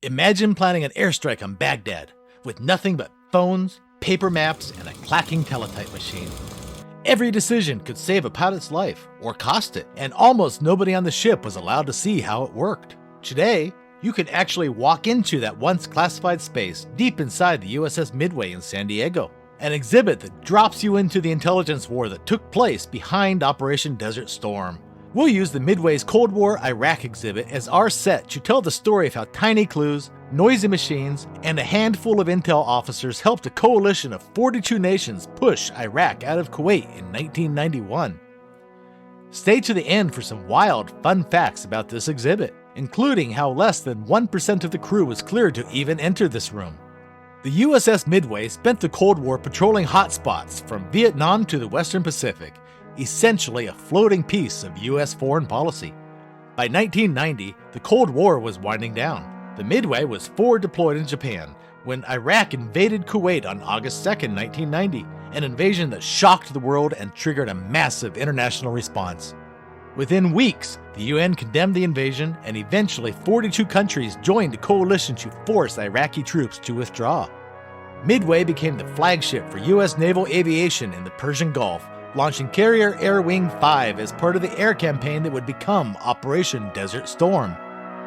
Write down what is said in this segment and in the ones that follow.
Imagine planning an airstrike on Baghdad with nothing but phones, paper maps, and a clacking teletype machine. Every decision could save a pilot's life or cost it, and almost nobody on the ship was allowed to see how it worked. Today, you can actually walk into that once classified space deep inside the USS Midway in San Diego, an exhibit that drops you into the intelligence war that took place behind Operation Desert Storm. We'll use the Midway's Cold War Iraq exhibit as our set to tell the story of how tiny clues, noisy machines, and a handful of intel officers helped a coalition of 42 nations push Iraq out of Kuwait in 1991. Stay to the end for some wild, fun facts about this exhibit, including how less than 1% of the crew was cleared to even enter this room. The USS Midway spent the Cold War patrolling hotspots from Vietnam to the Western Pacific, essentially a floating piece of U.S. foreign policy. By 1990, the Cold War was winding down. The Midway was forward deployed in Japan when Iraq invaded Kuwait on August 2, 1990, an invasion that shocked the world and triggered a massive international response. Within weeks, the UN condemned the invasion, and eventually 42 countries joined a coalition to force Iraqi troops to withdraw. Midway became the flagship for U.S. naval aviation in the Persian Gulf, launching Carrier Air Wing 5 as part of the air campaign that would become Operation Desert Storm.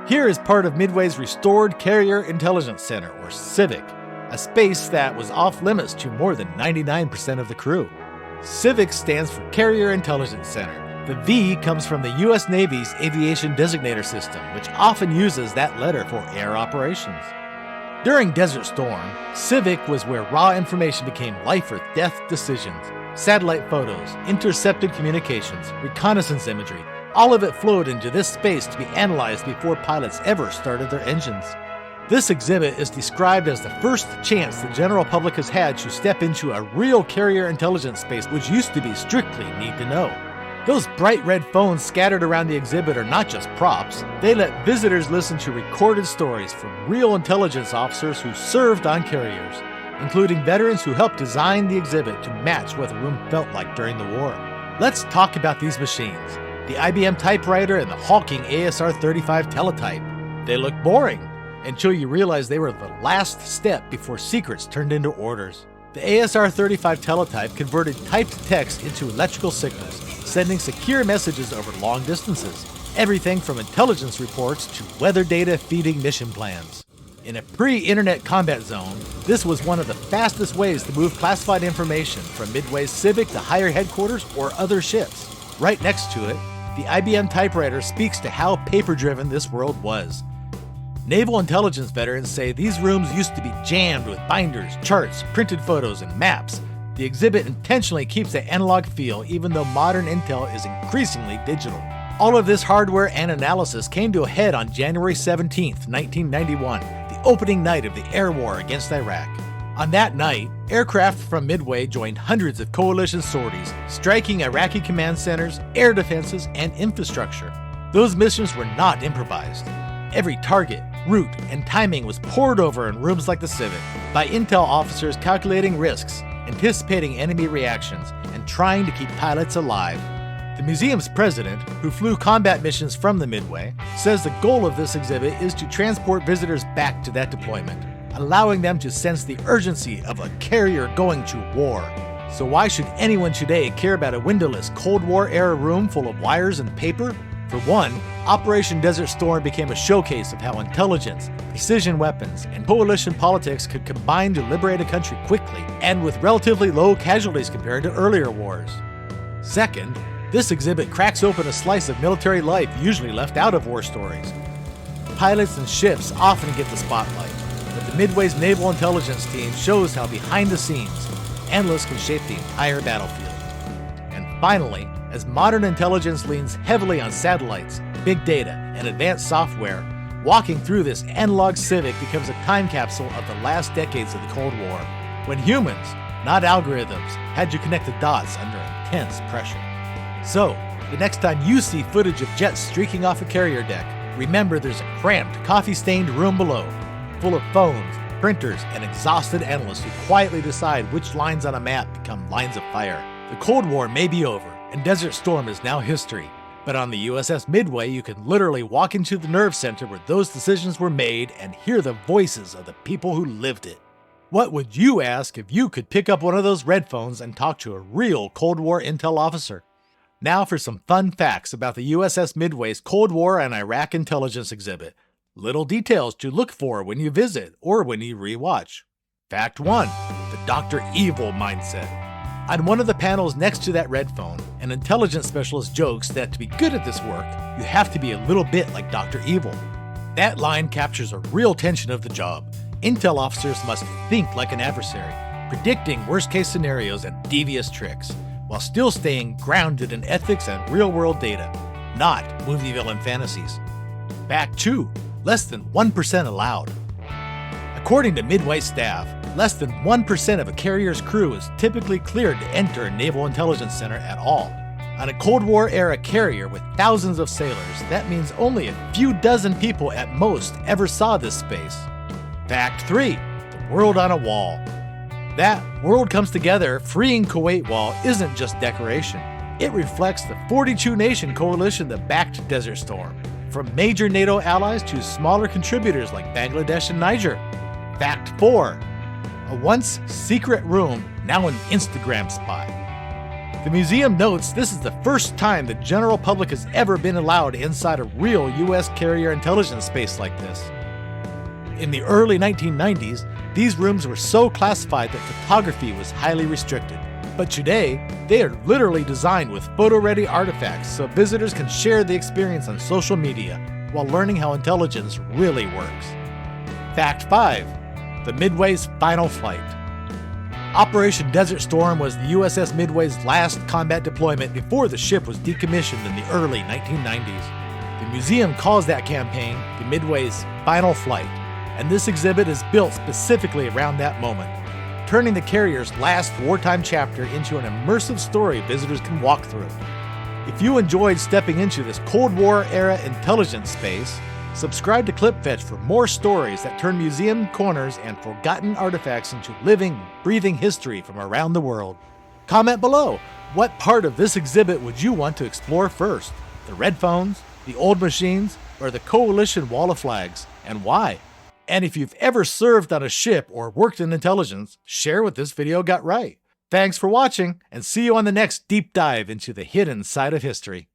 Here is part of Midway's restored Carrier Intelligence Center, or CVIC, a space that was off-limits to more than 99% of the crew. CVIC stands for Carrier Intelligence Center. The V comes from the U.S. Navy's Aviation Designator System, which often uses that letter for air operations. During Desert Storm, CVIC was where raw information became life-or-death decisions. Satellite photos, intercepted communications, reconnaissance imagery, all of it flowed into this space to be analyzed before pilots ever started their engines. This exhibit is described as the first chance the general public has had to step into a real carrier intelligence space, which used to be strictly need to know. Those bright red phones scattered around the exhibit are not just props. They let visitors listen to recorded stories from real intelligence officers who served on carriers, including veterans who helped design the exhibit to match what the room felt like during the war. Let's talk about these machines. The IBM typewriter and the hulking ASR-35 teletype. They look boring until you realize they were the last step before secrets turned into orders. The ASR-35 teletype converted typed text into electrical signals, sending secure messages over long distances. Everything from intelligence reports to weather data feeding mission plans. In a pre-internet combat zone, this was one of the fastest ways to move classified information from Midway's CVIC to higher headquarters or other ships. Right next to it, the IBM typewriter speaks to how paper-driven this world was. Naval intelligence veterans say these rooms used to be jammed with binders, charts, printed photos, and maps. The exhibit intentionally keeps the analog feel even though modern intel is increasingly digital. All of this hardware and analysis came to a head on January 17, 1991, the opening night of the air war against Iraq. On that night, aircraft from Midway joined hundreds of coalition sorties, striking Iraqi command centers, air defenses, and infrastructure. Those missions were not improvised. Every target, route, and timing was pored over in rooms like the CVIC by intel officers calculating risks, anticipating enemy reactions, and trying to keep pilots alive. The museum's president, who flew combat missions from the Midway, says the goal of this exhibit is to transport visitors back to that deployment, allowing them to sense the urgency of a carrier going to war. So why should anyone today care about a windowless Cold War-era room full of wires and paper? For one, Operation Desert Storm became a showcase of how intelligence, precision weapons, and coalition politics could combine to liberate a country quickly and with relatively low casualties compared to earlier wars. Second, this exhibit cracks open a slice of military life usually left out of war stories. Pilots and ships often get the spotlight, but the Midway's Naval Intelligence Team shows how behind the scenes, analysts can shape the entire battlefield. And finally, as modern intelligence leans heavily on satellites, big data, and advanced software, walking through this analog CVIC becomes a time capsule of the last decades of the Cold War, when humans, not algorithms, had to connect the dots under intense pressure. So, the next time you see footage of jets streaking off a carrier deck, remember there's a cramped, coffee-stained room below, full of phones, printers, and exhausted analysts who quietly decide which lines on a map become lines of fire. The Cold War may be over, and Desert Storm is now history, but But on the USS Midway, you can literally walk into the nerve center where those decisions were made and hear the voices of the people who lived it. What would you ask if you could pick up one of those red phones and talk to a real Cold War intel officer? Now for some fun facts about the USS Midway's Cold War and Iraq intelligence exhibit. Little details to look for when you visit or when you rewatch. Fact 1. The Dr. Evil mindset. On one of the panels next to that red phone, an intelligence specialist jokes that to be good at this work, you have to be a little bit like Dr. Evil. That line captures a real tension of the job. Intel officers must think like an adversary, predicting worst-case scenarios and devious tricks, while still staying grounded in ethics and real-world data, not movie villain fantasies. Fact 2. Less than 1% allowed. According to Midway staff, less than 1% of a carrier's crew is typically cleared to enter a Naval Intelligence Center at all. On a Cold War-era carrier with thousands of sailors, that means only a few dozen people at most ever saw this space. Fact 3. The world on a wall. That world comes together freeing Kuwait wall isn't just decoration. It reflects the 42-nation coalition that backed Desert Storm, from major NATO allies to smaller contributors like Bangladesh and Niger. Fact 4. A once secret room, now an Instagram spot. The museum notes this is the first time the general public has ever been allowed inside a real US carrier intelligence space like this. In the early 1990s, these rooms were so classified that photography was highly restricted. But today, they are literally designed with photo-ready artifacts so visitors can share the experience on social media while learning how intelligence really works. Fact 5. The Midway's final flight. Operation Desert Storm was the USS Midway's last combat deployment before the ship was decommissioned in the early 1990s. The museum calls that campaign the Midway's final flight, and this exhibit is built specifically around that moment, turning the carrier's last wartime chapter into an immersive story visitors can walk through. If you enjoyed stepping into this Cold War-era intelligence space, subscribe to ClipFetch for more stories that turn museum corners and forgotten artifacts into living, breathing history from around the world. Comment below, what part of this exhibit would you want to explore first? The red phones, the old machines, or the coalition wall of flags, and why? And if you've ever served on a ship or worked in intelligence, share what this video got right. Thanks for watching, and see you on the next deep dive into the hidden side of history.